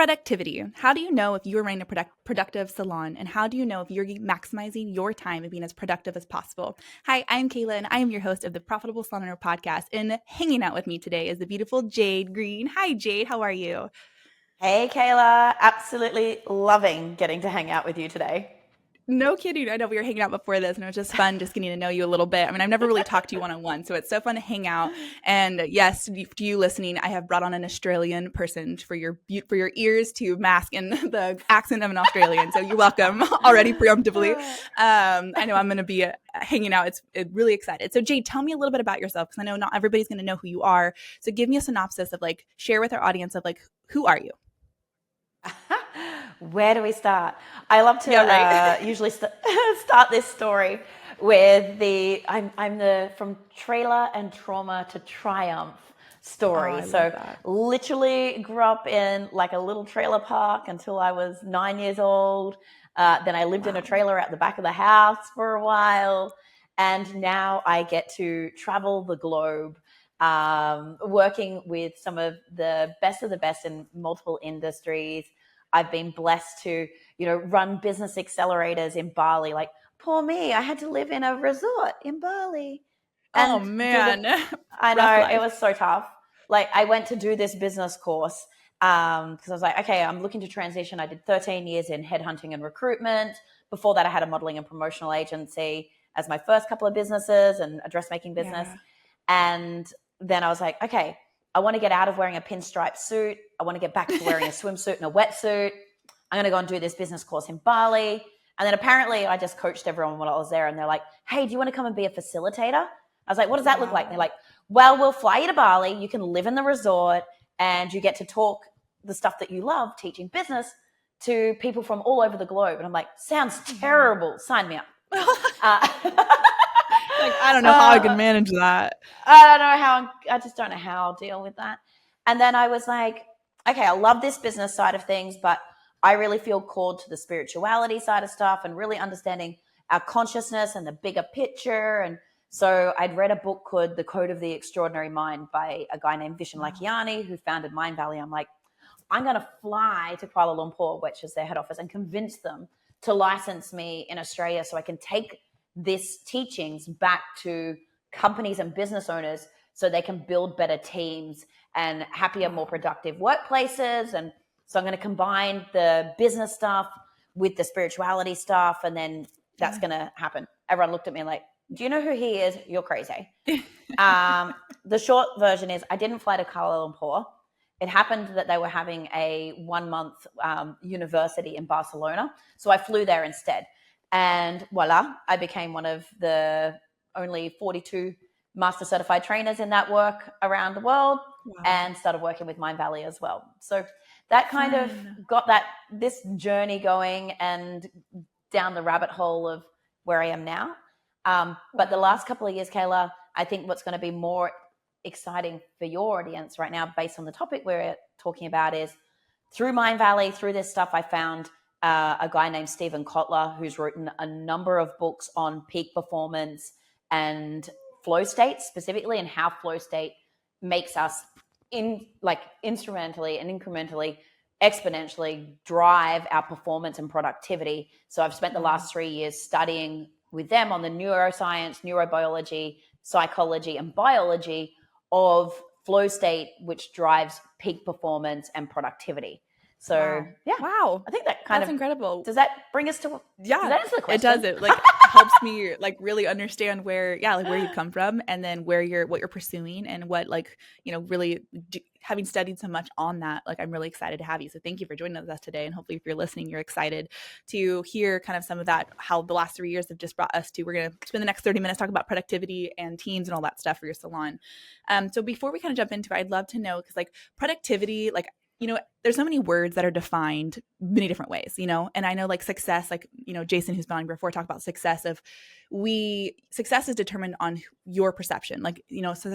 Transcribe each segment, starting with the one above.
Productivity. How do you know if you're running a productive salon? And how do you know if you're maximizing your time and being as productive as possible? Hi, I'm Kayla, and I am your host of the Profitable Salon Owner podcast. And hanging out with me today is the beautiful Jade Green. Hi, Jade. How are you? Hey, Kayla. Absolutely loving getting to hang out with you today. No kidding. I know we were hanging out before this, and it was just fun just getting to know you a little bit. I mean, I've never really talked to you one-on-one, so it's so fun to hang out. And yes, to you listening, I have brought on an Australian person for your ears to mask in the accent of an Australian. So you're welcome already preemptively. I know I'm going to be hanging out. It's really excited. So Jade, tell me a little bit about yourself, because I know not everybody's going to know who you are. So give me a synopsis of share with our audience of who are you? Where do we start? I love to usually start this story with I'm the from trailer and trauma to triumph story. So literally grew up in like a little trailer park until I was 9 years old. Then I lived in a trailer at the back of the house for a while. And now I get to travel the globe, working with some of the best in multiple industries. I've been blessed to, run business accelerators in Bali. Like, poor me, I had to live in a resort in Bali. And oh, man. I know, it was so tough. Like, I went to do this business course because I was like, okay, I'm looking to transition. I did 13 years in headhunting and recruitment. Before that, I had a modeling and promotional agency as my first couple of businesses and a dressmaking business. Yeah. And then I was like, okay, I want to get out of wearing a pinstripe suit. I want to get back to wearing a swimsuit and a wetsuit. I'm going to go and do this business course in Bali. And then apparently I just coached everyone while I was there. And they're like, hey, do you want to come and be a facilitator? I was like, what does that look like? And they're like, well, we'll fly you to Bali. You can live in the resort and you get to talk the stuff that you love, teaching business, to people from all over the globe. And I'm like, sounds terrible. Sign me up. I don't know how I can manage that. I just don't know how I'll deal with that. And then I was like, okay, I love this business side of things, but I really feel called to the spirituality side of stuff and really understanding our consciousness and the bigger picture. And so I'd read a book called The Code of the Extraordinary Mind by a guy named Vishen Lakhiani, who founded Mind Valley. I'm like, I'm going to fly to Kuala Lumpur, which is their head office, and convince them to license me in Australia so I can take this teachings back to companies and business owners so they can build better teams and happier, more productive workplaces. And so I'm going to combine the business stuff with the spirituality stuff, and then that's going to happen. Everyone looked at me like, do you know who he is? You're crazy. The short version is I didn't fly to Kuala Lumpur. It happened that they were having a 1-month university in Barcelona. So I flew there instead. And voila, I became one of the only 42 master certified trainers in that work around the world. Wow. And started working with Mind Valley as well. So that kind of got this journey going and down the rabbit hole of where I am now. But the last couple of years, Kayla, I think what's going to be more exciting for your audience right now, based on the topic we're talking about, is through Mind Valley, through this stuff, I found a guy named Stephen Kotler, who's written a number of books on peak performance and flow state specifically, and how flow state makes us instrumentally and incrementally, exponentially drive our performance and productivity. So I've spent the last 3 years studying with them on the neuroscience, neurobiology, psychology, and biology of flow state, which drives peak performance and productivity. So wow, I think that's incredible. Does that bring us to does that answer the question? It does. It helps me really understand where you come from, and then what you're pursuing, and what really having studied so much on that. I'm really excited to have you. So thank you for joining us today, and hopefully if you're listening, you're excited to hear kind of some of that, how the last 3 years have just brought us to. We're going to spend the next 30 minutes talking about productivity and teams and all that stuff for your salon. So before we kind of jump into it, I'd love to know, because productivity, there's so many words that are defined many different ways, and I know success, Jason, who's been on before, talked about success success is determined on your perception.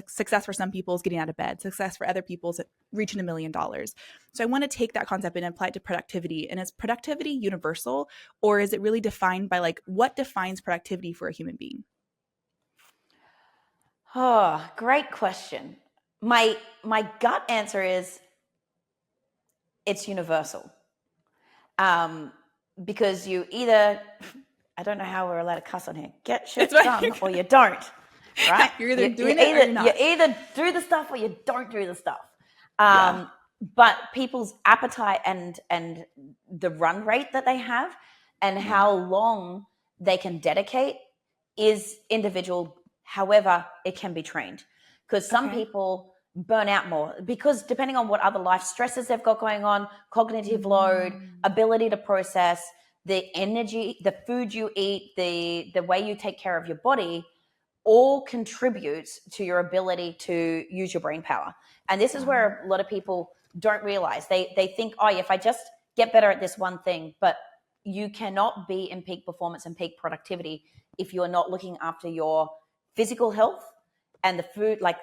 Success for some people is getting out of bed. Success for other people is reaching $1 million. So I want to take that concept and apply it to productivity. And is productivity universal, or is it really defined by what defines productivity for a human being? Oh, great question. My gut answer is it's universal. Because you either, I don't know how we're allowed to cuss on here, get shit done or you don't, right? You're either doing it or you're not. You either do the stuff or you don't do the stuff. Yeah. But people's appetite and the run rate that they have and how long they can dedicate is individual. However, it can be trained, because some people burn out more because depending on what other life stresses they've got going on, cognitive load, ability to process, the energy, the food you eat, the way you take care of your body, all contributes to your ability to use your brain power. And this is where a lot of people don't realize. They think, oh, if I just get better at this one thing, but you cannot be in peak performance and peak productivity if you're not looking after your physical health and the food, like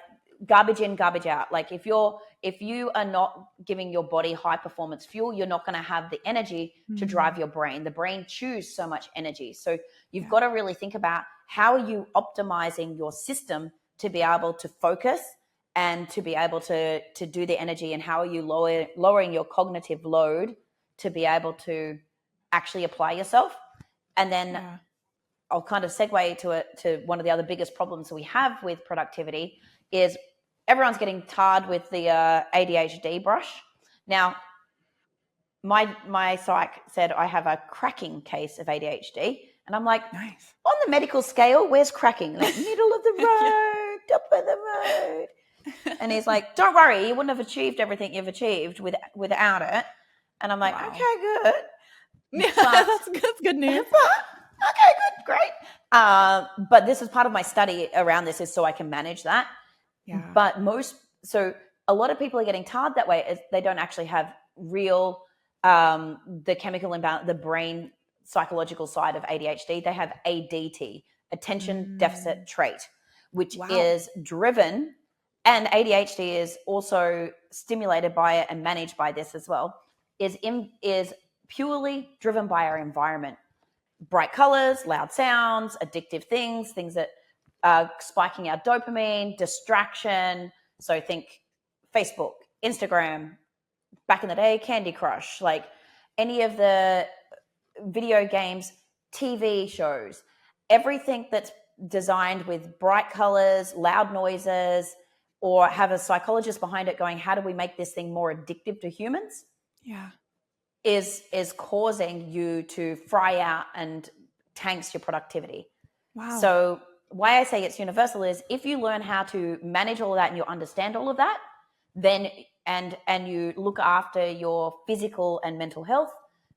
garbage in, garbage out. Like if you are not giving your body high performance fuel, you're not going to have the energy to drive your brain. The brain chews so much energy. So you've got to really think about how are you optimizing your system to be able to focus and to be able to do the energy, and how are you lowering your cognitive load to be able to actually apply yourself. And then I'll kind of segue to one of the other biggest problems that we have with productivity is everyone's getting tarred with the ADHD brush. Now, my psych said I have a cracking case of ADHD, and I'm like, nice. On the medical scale, where's cracking? Like middle of the road, top of the road. And he's like, don't worry, you wouldn't have achieved everything you've achieved without it. And I'm like, okay, good. Yeah, that's good news. Okay, good, great. But this is part of my study around this, is so I can manage that. Yeah. But so a lot of people are getting tarred that way, is they don't actually have real the chemical imbalance, the brain psychological side of ADHD. They have ADT, attention deficit trait, which is driven, and ADHD is also stimulated by it and managed by this as well, is purely driven by our environment. Bright colors, loud sounds, addictive things that are spiking our dopamine, distraction. So think Facebook, Instagram, back in the day, Candy Crush, like any of the video games, TV shows, everything that's designed with bright colors, loud noises, or have a psychologist behind it going, how do we make this thing more addictive to humans? Yeah. Is causing you to fry out and tanks your productivity. Wow. So why I say it's universal is if you learn how to manage all of that and you understand all of that, then and you look after your physical and mental health,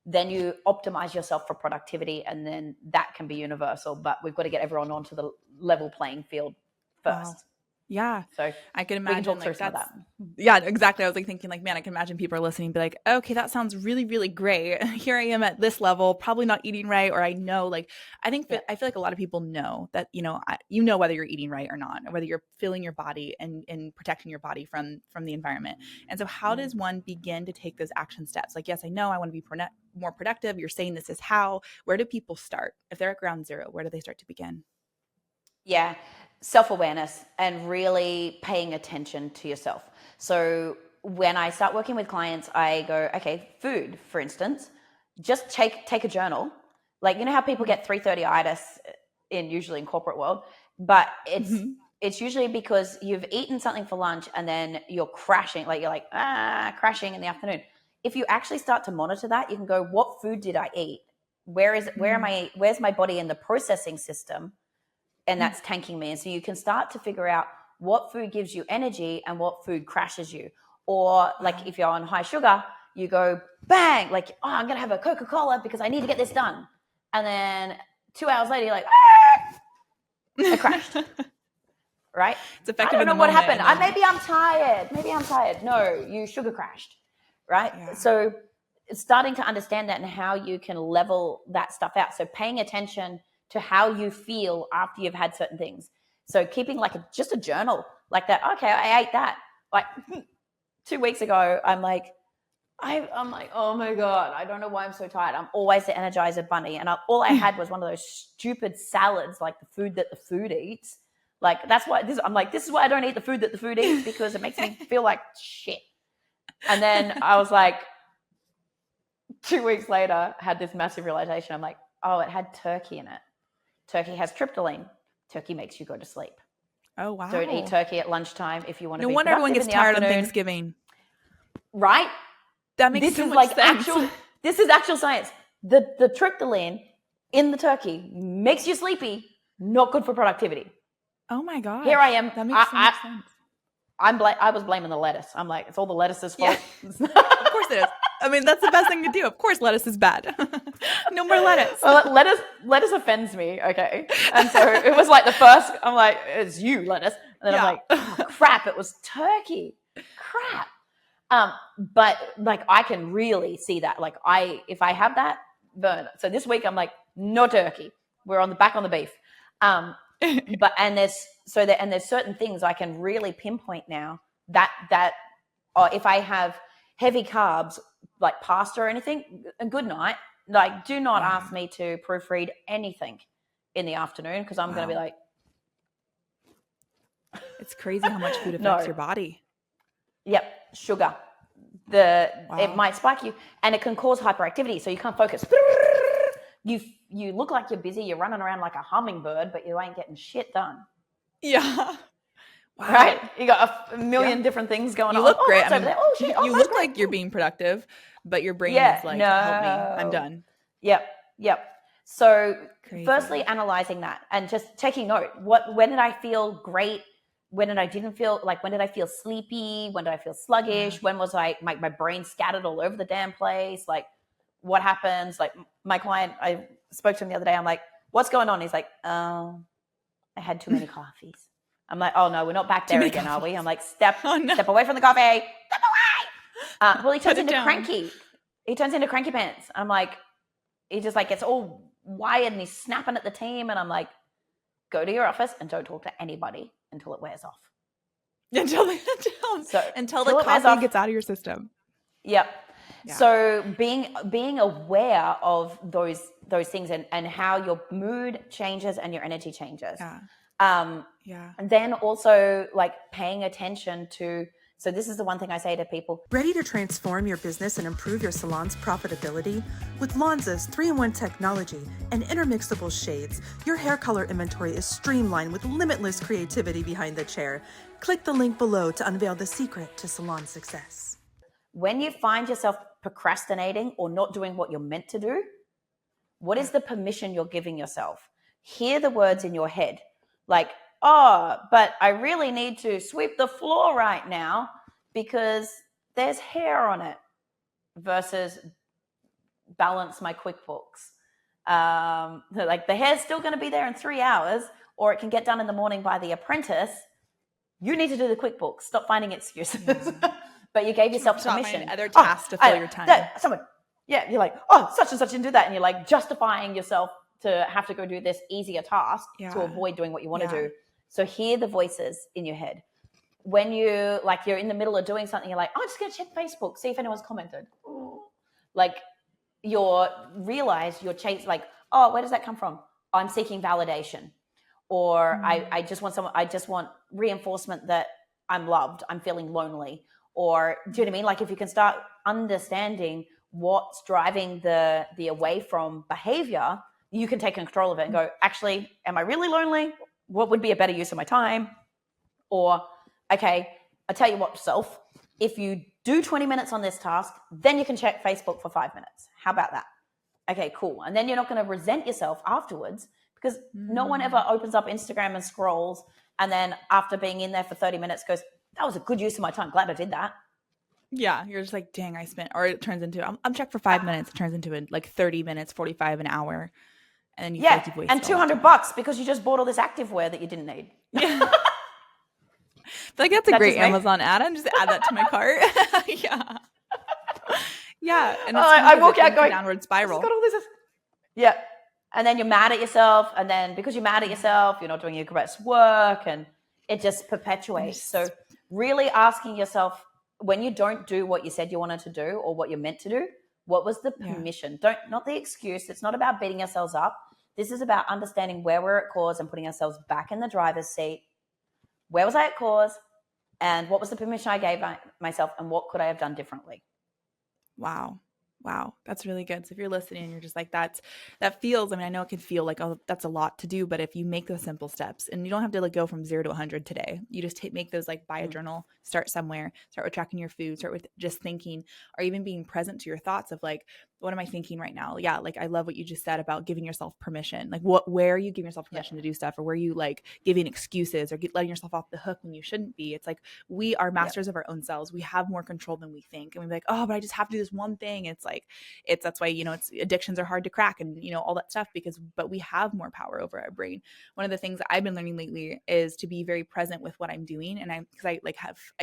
then you optimize yourself for productivity, and then that can be universal. But we've got to get everyone onto the level playing field first. Wow. Yeah. So I can imagine we can talk through some of that. Yeah, exactly. I was like thinking like, man, I can imagine people are listening and be like, okay, that sounds really, really great. Here I am at this level, probably not eating right. Or I know, like, I feel like a lot of people know that, you know, whether you're eating right or not, or whether you're filling your body and protecting your body from the environment. And so how does one begin to take those action steps? Like, yes, I know I want to be more productive. You're saying this is how. Where do people start? If they're at ground zero, where do they start to begin? Yeah, self-awareness and really paying attention to yourself. So when I start working with clients, I go, okay, food, for instance, just take a journal. Like, you know how people get 3:30itis usually in corporate world, but it's usually because you've eaten something for lunch and then you're crashing, crashing in the afternoon. If you actually start to monitor that, you can go, what food did I eat? Where's my body in the processing system? And that's tanking me. And so you can start to figure out what food gives you energy and what food crashes you. Or like if you're on high sugar, you go bang, like, oh, I'm going to have a Coca-Cola because I need to get this done. And then 2 hours later, you're like, I crashed. Right? It's effective. I don't know what happened. Maybe I'm tired. No, you sugar crashed. Right? Yeah. So it's starting to understand that and how you can level that stuff out. So paying attention to how you feel after you've had certain things. So keeping just a journal like that. Okay, I ate that. Like 2 weeks ago, I'm like, oh my God, I don't know why I'm so tired. I'm always the Energizer Bunny. And all I had was one of those stupid salads, like the food that the food eats. Like that's why this is why I don't eat the food that the food eats, because it makes me feel like shit. And then I was like, 2 weeks later, had this massive realization. I'm like, oh, it had turkey in it. Turkey has tryptophan. Turkey makes you go to sleep. Oh, wow. Don't eat turkey at lunchtime if you want to No be wonder everyone productive gets in the tired on afternoon. Thanksgiving. Right? That makes This so is much like sense. this is actual science. The tryptophan in the turkey makes you sleepy, not good for productivity. Oh my gosh. Here I am. That makes so much sense. I was blaming the lettuce. I'm like, it's all the lettuce's fault. Yeah. Of course it is. I mean, that's the best thing to do. Of course, lettuce is bad. No more lettuce. Well, lettuce offends me. Okay, and so it was like the first. I'm like, it's you, lettuce, and then I'm like, oh, crap, it was turkey. Crap. But like I can really see that. Like if I have that, burn. So this week I'm like, no turkey. We're on the beef. But there's certain things I can really pinpoint now that if I have heavy carbs like pasta or anything, a good night. Like, do not ask me to proofread anything in the afternoon because I'm going to be like, it's crazy how much food affects your body. Yep, sugar. It might spike you, and it can cause hyperactivity, so you can't focus. You look like you're busy. You're running around like a hummingbird, but you ain't getting shit done. Yeah. Wow. Right? You got a million different things going on. You look great. Over there. Oh shit! You look like you're being productive, but your brain is like, help me, I'm done. Yep. So, firstly, analyzing that and just taking note. When did I feel great? When did I feel sleepy? When did I feel sluggish? When was my brain scattered all over the damn place? Like, what happens? Like, my client, I spoke to him the other day. I'm like, what's going on? He's like, oh, I had too many coffees. I'm like, oh no, we're not back there again, are we? I'm like, step away from the coffee. Step away. Well, he turns into cranky. He turns into cranky pants. I'm like, he just like gets all wired and he's snapping at the team. And I'm like, go to your office and don't talk to anybody until it wears off. Until the coffee gets out of your system. Yep. Yeah. So being aware of those things and how your mood changes and your energy changes. Yeah. And then also like paying attention to. So this is the one thing I say to people. Ready to transform your business and improve your salon's profitability? With Lonza's 3-in-1 technology and intermixable shades, your hair color inventory is streamlined with limitless creativity behind the chair. Click the link below to unveil the secret to salon success. When you find yourself procrastinating or not doing what you're meant to do, what is the permission you're giving yourself? Hear the words in your head, like, oh, but I really need to sweep the floor right now because there's hair on it, versus balance my QuickBooks. Like the hair's still going to be there in 3 hours, or it can get done in the morning by the apprentice. You need to do the QuickBooks. Stop finding excuses. But you gave yourself permission. Other tasks to fill your time. You're like, oh, such and such didn't do that. And you're like justifying yourself to have to go do this easier task to avoid doing what you want to do. So hear the voices in your head. When you're in the middle of doing something, you're like, oh, I'm just going to check Facebook, see if anyone's commented. Like realize you're chasing, like, oh, where does that come from? I'm seeking validation. Or I just want reinforcement that I'm loved. I'm feeling lonely. Or do you know what I mean? Like if you can start understanding what's driving the away from behavior, you can take control of it and go, actually, am I really lonely? What would be a better use of my time? Or, okay, I tell you what, self, if you do 20 minutes on this task, then you can check Facebook for 5 minutes. How about that? Okay, cool. And then you're not going to resent yourself afterwards because no one ever opens up Instagram and scrolls and then after being in there for 30 minutes goes, that was a good use of my time. Glad I did that. Yeah, you're just like, dang, I spent, or it turns into, I'm checked for 5 minutes. It turns into like 30 minutes, 45, an hour. And you feel like you've wasted and $200 because you just bought all this activewear that you didn't need. Yeah. I feel like that's a great Amazon ad. I'm just add that to my cart. Yeah. Yeah. And it's I walk out going, downward spiral. Got all this. Yeah. And then you're mad at yourself. And then because you're mad at yourself, you're not doing your best work and it just perpetuates. So really asking yourself, when you don't do what you said you wanted to do or what you're meant to do, what was the permission? Not the excuse. It's not about beating ourselves up. This is about understanding where we're at cause and putting ourselves back in the driver's seat. Where was I at cause? And what was the permission I gave myself? And what could I have done differently? Wow. Wow, that's really good. So if you're listening and you're just like, that feels, I mean, I know it can feel like, oh, that's a lot to do, but if you make those simple steps and you don't have to like go from 0 to 100 today, you just make those, like, buy a Mm. journal, start somewhere, start with tracking your food, start with just thinking, or even being present to your thoughts of like, what am I thinking right now? Yeah. Like, I love what you just said about giving yourself permission. Like, where are you giving yourself Yeah. permission to do stuff, or where are you like giving excuses or letting yourself off the hook when you shouldn't be? It's like, we are Yeah. masters of our own selves. We have more control than we think. And we're like, oh, but I just have to do this one thing. It's like, that's why, it's addictions are hard to crack and, all that stuff, but we have more power over our brain. One of the things that I've been learning lately is to be very present with what I'm doing. And I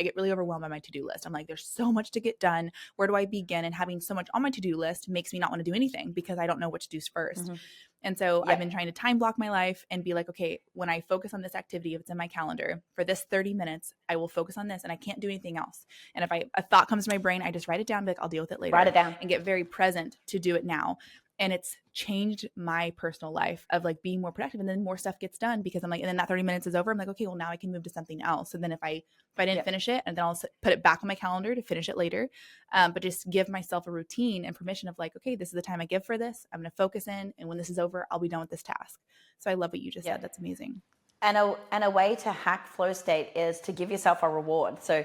get really overwhelmed by my to-do list. I'm like, there's so much to get done. Where do I begin? And having so much on my to-do list makes me not want to do anything because I don't know what to do first. Mm-hmm. And so I've Yeah. been trying to time block my life and be like, okay, when I focus on this activity, if it's in my calendar for this 30 minutes, I will focus on this and I can't do anything else. And if a thought comes to my brain, I just write it down, be like, I'll deal with it later, Write it down. and get very present to do it now. And it's changed my personal life of like being more productive, and then more stuff gets done because I'm like, and then that 30 minutes is over. I'm like, okay, well now I can move to something else. So then if I didn't finish it, and then I'll put it back on my calendar to finish it later. But just give myself a routine and permission of like, okay, this is the time I give for this. I'm going to focus in. And when this is over, I'll be done with this task. So I love what you just said. That's amazing. And a way to hack flow state is to give yourself a reward. So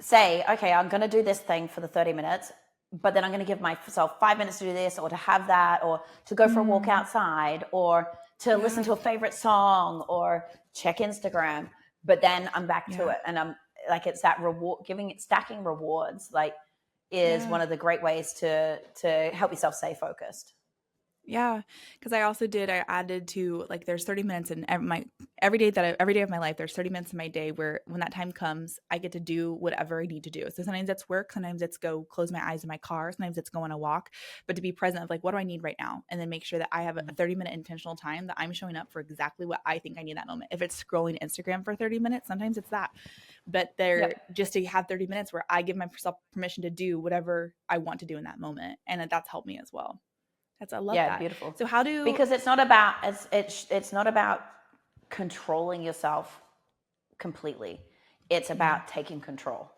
say, okay, I'm going to do this thing for the 30 minutes, but then I'm going to give myself 5 minutes to do this, or to have that, or to go for a walk outside, or to listen to a favorite song, or check Instagram. But then I'm back to it. And I'm like, it's that reward, stacking rewards, like, is one of the great ways to help yourself stay focused. Yeah, because I added to, like, there's 30 minutes in every day of my life. There's 30 minutes in my day where when that time comes, I get to do whatever I need to do. So sometimes it's work, sometimes it's go close my eyes in my car, sometimes it's go on a walk, but to be present of like, what do I need right now? And then make sure that I have a 30-minute intentional time that I'm showing up for exactly what I think I need that moment. If it's scrolling Instagram for 30 minutes, sometimes it's that. But just to have 30 minutes where I give myself permission to do whatever I want to do in that moment. And that's helped me as well. I love that. Beautiful. So because it's not about it's not about controlling yourself completely. It's about taking control.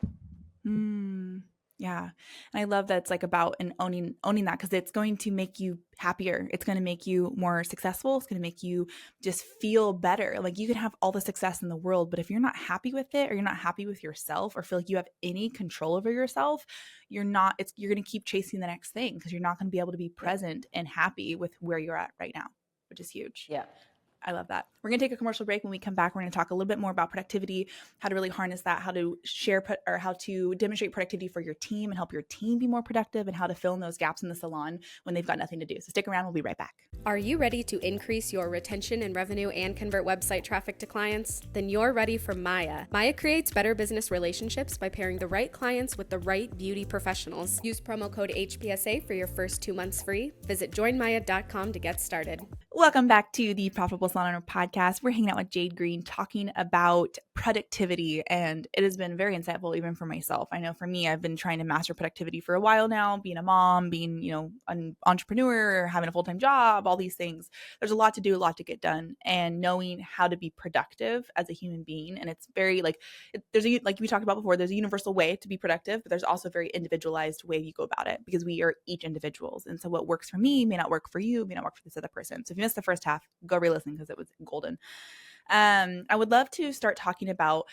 Yeah. And I love that it's like about owning that, because it's going to make you happier. It's going to make you more successful. It's going to make you just feel better. Like, you can have all the success in the world, but if you're not happy with it, or you're not happy with yourself, or feel like you have any control over yourself, you're going to keep chasing the next thing, because you're not going to be able to be present and happy with where you're at right now, which is huge. Yeah. I love that. We're going to take a commercial break. When we come back, we're going to talk a little bit more about productivity, how to really harness that, how to how to demonstrate productivity for your team and help your team be more productive, and how to fill in those gaps in the salon when they've got nothing to do. So stick around. We'll be right back. Are you ready to increase your retention and revenue and convert website traffic to clients? Then you're ready for Maya. Maya creates better business relationships by pairing the right clients with the right beauty professionals. Use promo code HPSA for your first 2 months free. Visit joinmaya.com to get started. Welcome back to the Profitable Salon Owner Podcast. We're hanging out with Jade Green talking about productivity, and it has been very insightful even for myself. I know for me, I've been trying to master productivity for a while now, being a mom, being, an entrepreneur, having a full-time job, all these things. There's a lot to do, a lot to get done, and knowing how to be productive as a human being. And it's very like we talked about before, there's a universal way to be productive, but there's also a very individualized way you go about it, because we are each individuals. And so what works for me may not work for you, may not work for this other person. So if you missed the first half, go re-listen, because it was golden. I would love to start talking about,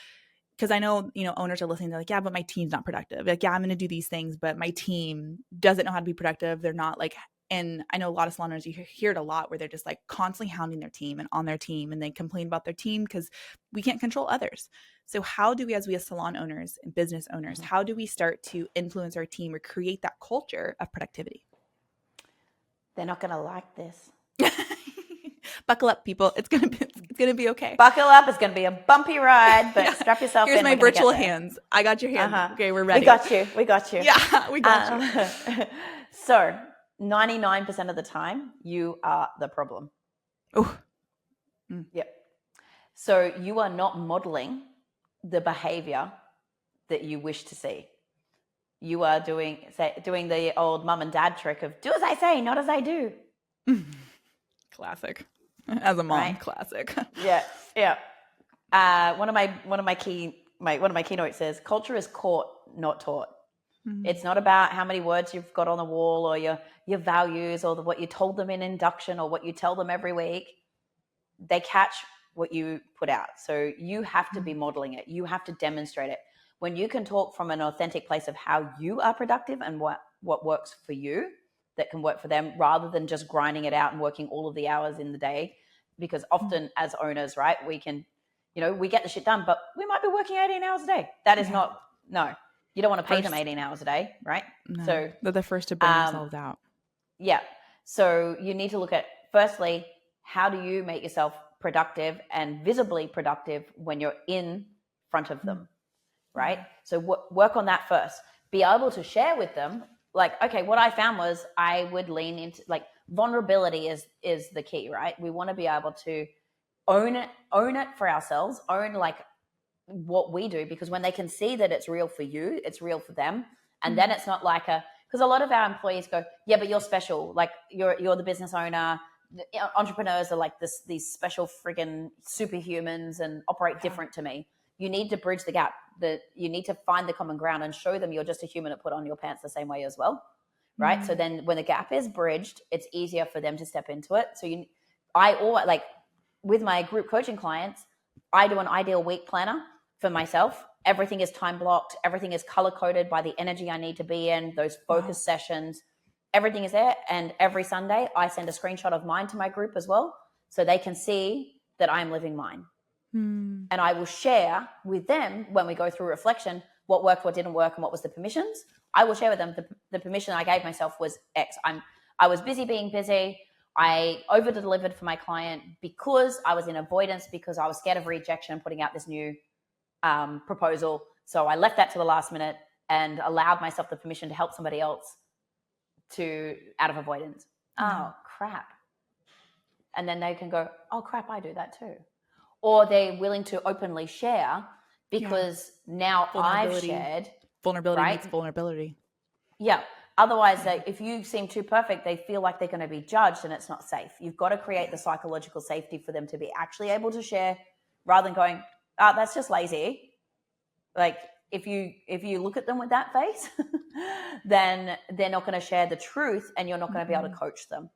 because I know, owners are listening. They're like, yeah, but my team's not productive. Like, yeah, I'm going to do these things, but my team doesn't know how to be productive. They're not like, and I know a lot of salon owners, you hear it a lot, where they're just like constantly hounding their team and on their team, and they complain about their team because we can't control others. So how do we, as salon owners and business owners, how do we start to influence our team or create that culture of productivity? They're not going to like this. Buckle up, people. It's gonna be okay. Buckle up. It's gonna be a bumpy ride, but strap yourself in. Here's my virtual hands. I got your hands. Okay, we're ready. We got you. Yeah, we got you. So 99% of the time, you are the problem. Oh. Yep. So you are not modeling the behavior that you wish to see. You are doing the old mum and dad trick of do as I say, not as I do. Classic. As a mom, right? Classic. Yeah. One of my keynotes says culture is caught, not taught. It's not about how many words you've got on the wall or your values or what you told them in induction or what you tell them every week. They catch what you put out. So you have to be modeling it. You have to demonstrate it. When you can talk from an authentic place of how you are productive and what works for you that can work for them, rather than just grinding it out and working all of the hours in the day. Because often as owners, right, we can, we get the shit done, but we might be working 18 hours a day. That is not, no. You don't want to pay them 18 hours a day, right? No, So they're the first to burn themselves out. Yeah. So you need to look at, firstly, how do you make yourself productive and visibly productive when you're in front of them, right? So work on that first. Be able to share with them, like, okay, what I found was I would lean into, like, vulnerability is the key, right? We want to be able to own it for ourselves, own like what we do, because when they can see that it's real for you, it's real for them. And then it's not like because a lot of our employees go, yeah, but you're special. Like you're the business owner. Entrepreneurs are like these special friggin' superhumans and operate different to me. You need to bridge the gap. You need to find the common ground and show them you're just a human that put on your pants the same way as well. Right. So then when the gap is bridged, it's easier for them to step into it. So I always, like, with my group coaching clients, I do an ideal week planner for myself. Everything is time blocked. Everything is color coded by the energy I need to be in, those focus sessions. Everything is there. And every Sunday I send a screenshot of mine to my group as well, so they can see that I'm living mine. And I will share with them when we go through reflection, what worked, what didn't work, and what was the permissions. I will share with them the permission I gave myself was X. I was busy being busy. I over delivered for my client because I was in avoidance, because I was scared of rejection and putting out this new proposal. So I left that to the last minute and allowed myself the permission to help somebody else out of avoidance. Oh, crap. And then they can go, oh, crap, I do that too. Or they're willing to openly share because now I've shared. Vulnerability right? meets vulnerability. Yeah. Otherwise, if you seem too perfect, they feel like they're going to be judged and it's not safe. You've got to create the psychological safety for them to be actually able to share, rather than going, oh, that's just lazy. Like, if you look at them with that face, then they're not going to share the truth and you're not going to be able to coach them.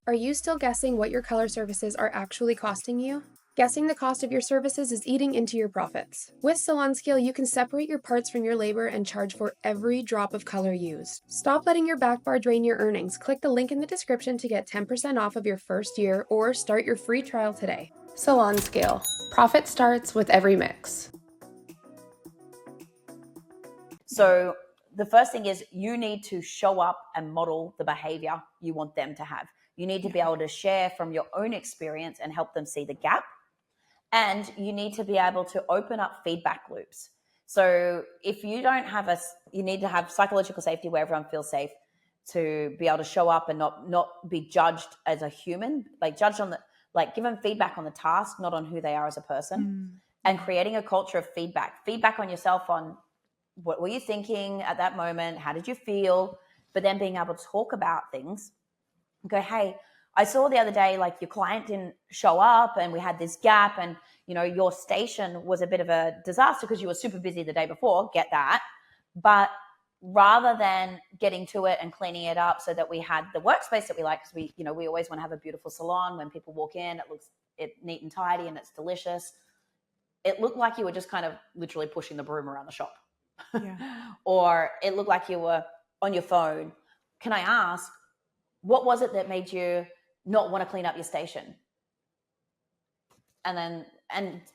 Are you still guessing what your color services are actually costing you? Guessing the cost of your services is eating into your profits. With Salon Scale, you can separate your parts from your labor and charge for every drop of color used. Stop letting your back bar drain your earnings. Click the link in the description to get 10% off of your first year or start your free trial today. Salon Scale. Profit starts with every mix. So the first thing is you need to show up and model the behavior you want them to have. You need to be able to share from your own experience and help them see the gap. And you need to be able to open up feedback loops. So if you don't have you need to have psychological safety where everyone feels safe to be able to show up and not be judged as a human, like judged on give them feedback on the task, not on who they are as a person. And creating a culture of feedback on yourself, on what were you thinking at that moment? How did you feel? But then being able to talk about things, go, hey, I saw the other day, like, your client didn't show up and we had this gap, and, your station was a bit of a disaster because you were super busy the day before. Get that. But rather than getting to it and cleaning it up so that we had the workspace that we like, because we always want to have a beautiful salon. When people walk in, it neat and tidy and it's delicious. It looked like you were just kind of literally pushing the broom around the shop. Or it looked like you were on your phone. Can I ask, what was it that made you not want to clean up your station? And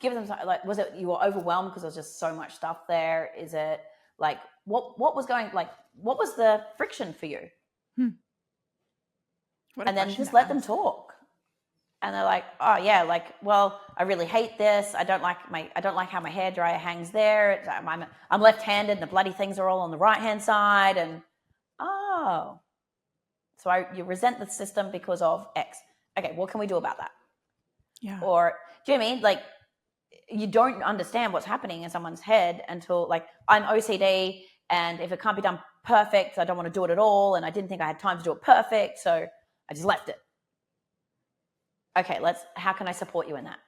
give them, like, was it you were overwhelmed because there's just so much stuff there? Is it like, what was the friction for you? And then just let them talk. And they're like, oh yeah, like, well, I really hate this. I don't like how my hairdryer hangs there. I'm left-handed and the bloody things are all on the right-hand side. And so you resent the system because of X. Okay, what can we do about that? Yeah. Or, do you know what I mean? Like, you don't understand what's happening in someone's head until, like, I'm OCD, and if it can't be done perfect, I don't want to do it at all. And I didn't think I had time to do it perfect, so I just left it. Okay, how can I support you in that?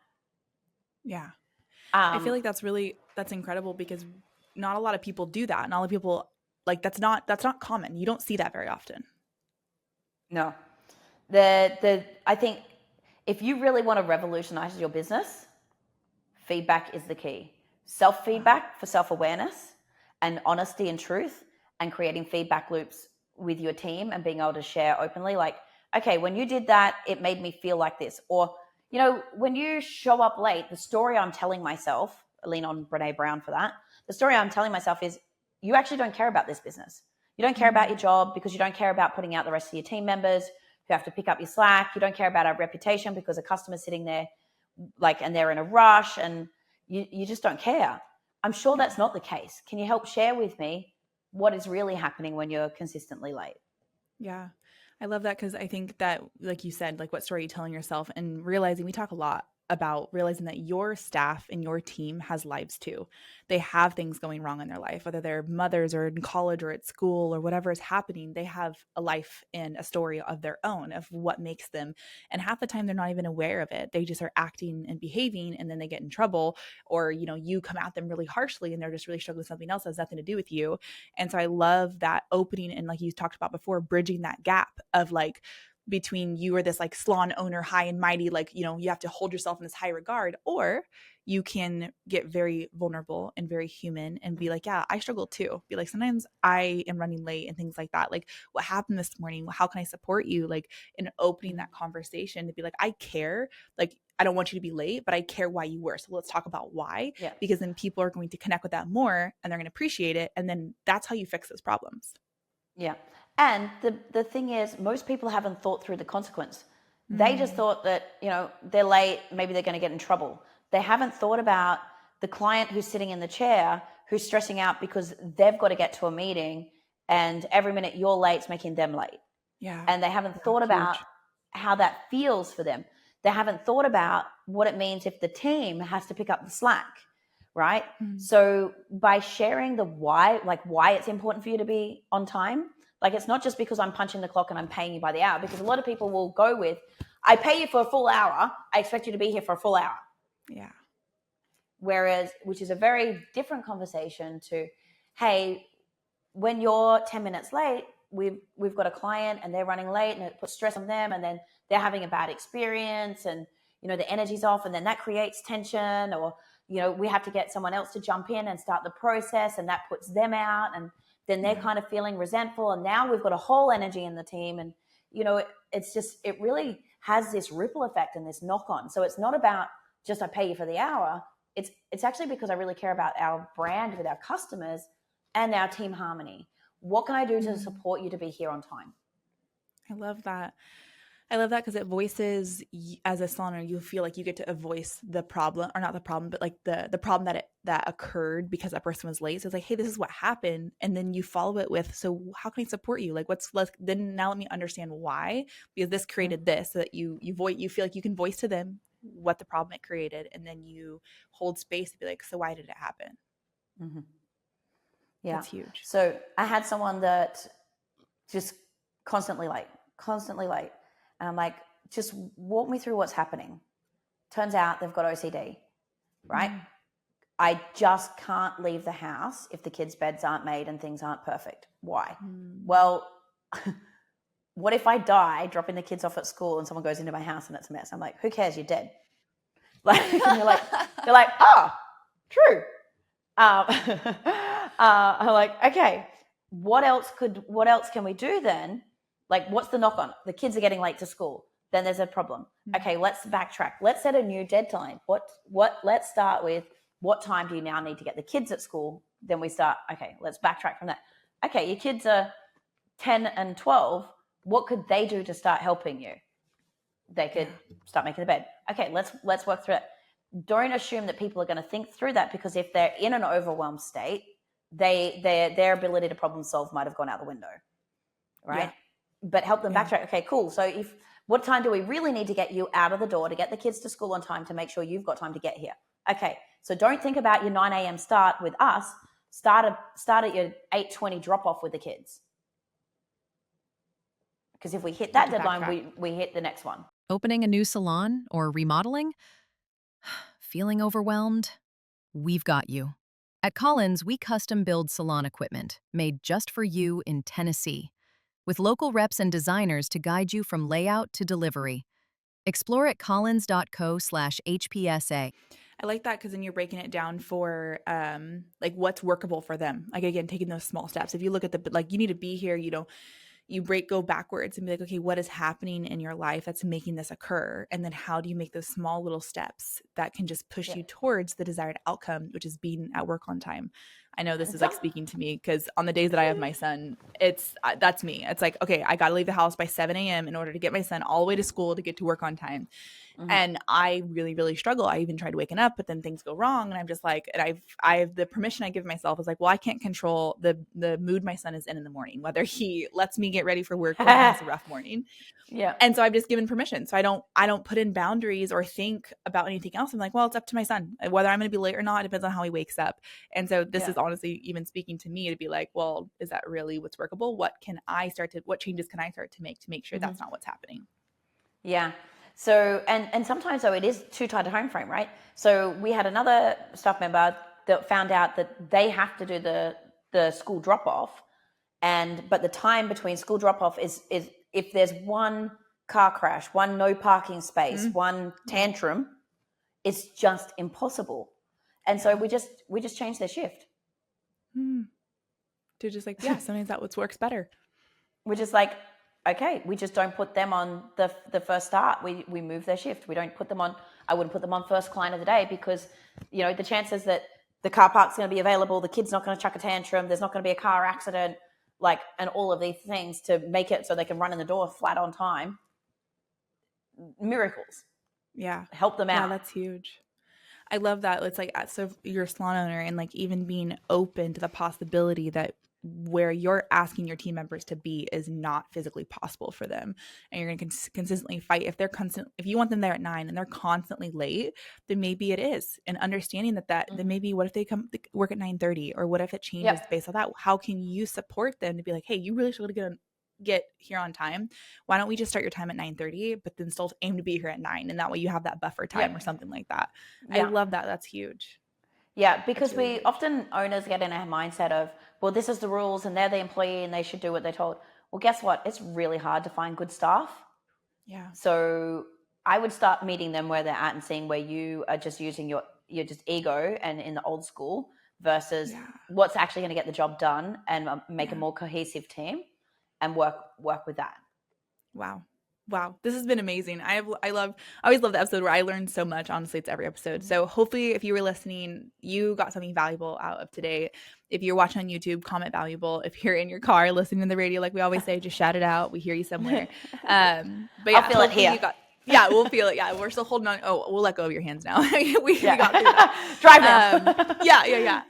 Yeah. I feel like that's incredible, because not a lot of people do that. Not a lot of people like that's not common. You don't see that very often. No. I think if you really want to revolutionize your business, feedback is the key. Self-feedback for self-awareness and honesty and truth, and creating feedback loops with your team and being able to share openly, like, okay, when you did that, it made me feel like this. Or, when you show up late, the story I'm telling myself, I lean on Brene Brown for that. The story I'm telling myself is, you actually don't care about this business. You don't care about your job because you don't care about putting out the rest of your team members who have to pick up your slack. You don't care about our reputation because a customer's sitting there and they're in a rush, and you just don't care. I'm sure that's not the case. Can you help share with me what is really happening when you're consistently late? Yeah. I love that because I think that, like you said, like what story are you telling yourself, and realizing we talk a lot about realizing that your staff and your team has lives too. They have things going wrong in their life, whether they're mothers or in college or at school or whatever is happening. They have a life and a story of their own of what makes them. And half the time they're not even aware of it. They just are acting and behaving, and then they get in trouble, or, you come at them really harshly and they're just really struggling with something else that has nothing to do with you. And so I love that opening, and like you talked about before, bridging that gap of like between you are this like salon owner, high and mighty, like, you have to hold yourself in this high regard, or you can get very vulnerable and very human and be like, yeah, I struggle too. Be like, sometimes I am running late and things like that. Like, what happened this morning? How can I support you? Like, in opening that conversation to be like, I care. Like, I don't want you to be late, but I care why you were. So let's talk about why, Yeah. because then people are going to connect with that more and they're going to appreciate it. And then that's how you fix those problems. Yeah. And the thing is, most people haven't thought through the consequence. They just thought that, they're late, maybe they're going to get in trouble. They haven't thought about the client who's sitting in the chair, who's stressing out because they've got to get to a meeting, and every minute you're late is making them late. Yeah. And they haven't thought about Huge. how that feels for them. They haven't thought about what it means if the team has to pick up the slack, right? So by sharing the why, like why it's important for you to be on time, like it's not just because I'm punching the clock and I'm paying you by the hour, because a lot of people will go with, I pay you for a full hour, I expect you to be here for a full hour. Yeah. Whereas, which is a very different conversation to, hey, when you're 10 minutes late, we've got a client and they're running late, and it puts stress on them, and then they're having a bad experience, and the energy's off, and then that creates tension, or we have to get someone else to jump in and start the process, and that puts them out, and then they're kind of feeling resentful, and now we've got a whole energy in the team, and it really has this ripple effect and this knock on. So it's not about just I pay you for the hour. It's actually because I really care about our brand with our customers and our team harmony. What can I do to support you to be here on time? I love that. I love that because it voices, as a salon owner, you feel like you get to voice the problem, or not the problem, but like the problem that occurred because that person was late. So it's like, hey, this is what happened. And then you follow it with, so how can I support you? Like, then now let me understand why, because this created this, so that you feel like you can voice to them what the problem it created. And then you hold space to be like, so why did it happen? Mm-hmm. Yeah. That's huge. So I had someone that just constantly late. And I'm like, just walk me through what's happening. Turns out they've got OCD, right? I just can't leave the house if the kids' beds aren't made and things aren't perfect. Why? Well, what if I die dropping the kids off at school and someone goes into my house and it's a mess? I'm like, who cares? You're dead. Like, and they're like, oh, true. I'm like, okay, what else can we do then? Like, what's the knock on? The kids are getting late to school. Then there's a problem. Okay, let's backtrack. Let's set a new deadline. Let's start with, what time do you now need to get the kids at school? Then we start, okay, let's backtrack from that. Okay, your kids are 10 and 12. What could they do to start helping you? They could start making the bed. Okay, let's work through it. Don't assume that people are going to think through that, because if they're in an overwhelmed state, their ability to problem solve might have gone out the window, right? But help them backtrack. Okay, cool. So what time do we really need to get you out of the door to get the kids to school on time to make sure you've got time to get here? Okay, so don't think about your 9 a.m. start with us. Start at your 8:20 drop off with the kids. Because if we hit that deadline, we hit the next one. Opening a new salon or remodeling? Feeling overwhelmed? We've got you. At Collins, we custom build salon equipment made just for you in Tennessee, with local reps and designers to guide you from layout to delivery. Explore at collins.co/HPSA. I like that because then you're breaking it down for like what's workable for them. Like again, taking those small steps. If you look at like you need to be here, you go backwards and be like, okay, what is happening in your life that's making this occur? And then how do you make those small little steps that can just push you towards the desired outcome, which is being at work on time. I know this is like speaking to me because on the days that I have my son, that's me. It's like, okay, I got to leave the house by 7 a.m. in order to get my son all the way to school to get to work on time. Mm-hmm. And I really, really struggle. I even tried waking up, but then things go wrong. And I'm just like, and I've the permission I give myself is like, well, I can't control the mood my son is in the morning, whether he lets me get ready for work or it's a rough morning. Yeah. And so I've just given permission. So I don't put in boundaries or think about anything else. I'm like, well, it's up to my son. Whether I'm going to be late or not, it depends on how he wakes up. And so this is honestly even speaking to me to be like, well, is that really what's workable? What changes can I start to make sure that's not what's happening? Yeah. So, and sometimes though it is too tight a time frame, right? So we had another staff member that found out that they have to do the school drop off, but the time between school drop off is if there's one car crash, one no parking space, one tantrum, it's just impossible. And so we just changed their shift. To just like, yeah, sometimes that works better. We're just like, okay, we just don't put them on the first start. We move their shift. We don't put them on. I wouldn't put them on first client of the day because, the chances that the car park's going to be available, the kid's not going to chuck a tantrum, there's not going to be a car accident, and all of these things to make it so they can run in the door flat on time. Miracles. Yeah. Help them out. Yeah, that's huge. I love that. It's like, so you're a salon owner and like even being open to the possibility that where you're asking your team members to be is not physically possible for them. And you're going to consistently fight. If you want them there at 9 and they're constantly late, then maybe it is. And understanding that then maybe what if they come work at 9:30 or what if it changes based on that? How can you support them to be like, hey, you really should get here on time. Why don't we just start your time at 9:30, but then still aim to be here at 9. And that way you have that buffer time or something like that. I love that. That's huge. Yeah, because owners get in a mindset of, well, this is the rules and they're the employee and they should do what they're told. Well, guess what? It's really hard to find good staff. Yeah. So I would start meeting them where they're at and seeing where you are just using your just ego and in the old school versus what's actually going to get the job done and make a more cohesive team and work with that. Wow. This has been amazing. I always love the episode where I learned so much. Honestly, it's every episode. So hopefully if you were listening, you got something valuable out of today. If you're watching on YouTube, comment valuable. If you're in your car listening to the radio, like we always say, just shout it out. We hear you somewhere. But yeah, I'll feel it here. We'll feel it. Yeah, we're still holding on. Oh, we'll let go of your hands now. we got through that. Drive now. Yeah.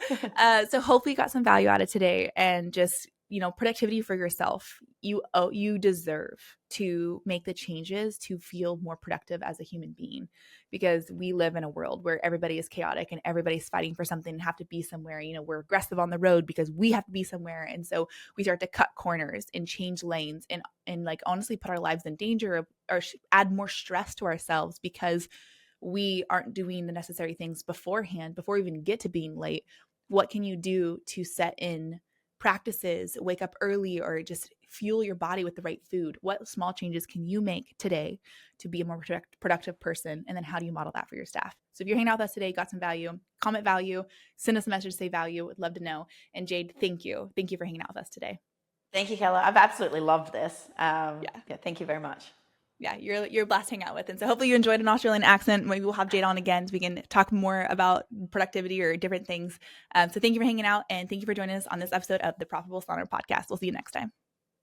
So hopefully you got some value out of today and just, productivity for yourself. You deserve to make the changes to feel more productive as a human being because we live in a world where everybody is chaotic and everybody's fighting for something and have to be somewhere. We're aggressive on the road because we have to be somewhere. And so we start to cut corners and change lanes and like honestly put our lives in danger or add more stress to ourselves because we aren't doing the necessary things beforehand before we even get to being late. What can you do to set in practices, wake up early, or just fuel your body with the right food? What small changes can you make today to be a more productive person? And then how do you model that for your staff? So if you're hanging out with us today, got some value, comment value, send us a message, say value. Would love to know. And Jade, thank you. Thank you for hanging out with us today. Thank you, Kayla. I've absolutely loved this. Thank you very much. Yeah, you're a blast to hang out with. And so hopefully you enjoyed an Australian accent. Maybe we'll have Jade on again so we can talk more about productivity or different things. So thank you for hanging out and thank you for joining us on this episode of the Profitable Salon Podcast. We'll see you next time.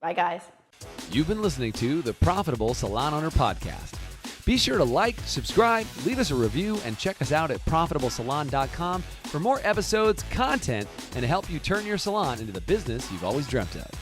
Bye, guys. You've been listening to the Profitable Salon Owner Podcast. Be sure to like, subscribe, leave us a review, and check us out at profitablesalon.com for more episodes, content, and to help you turn your salon into the business you've always dreamt of.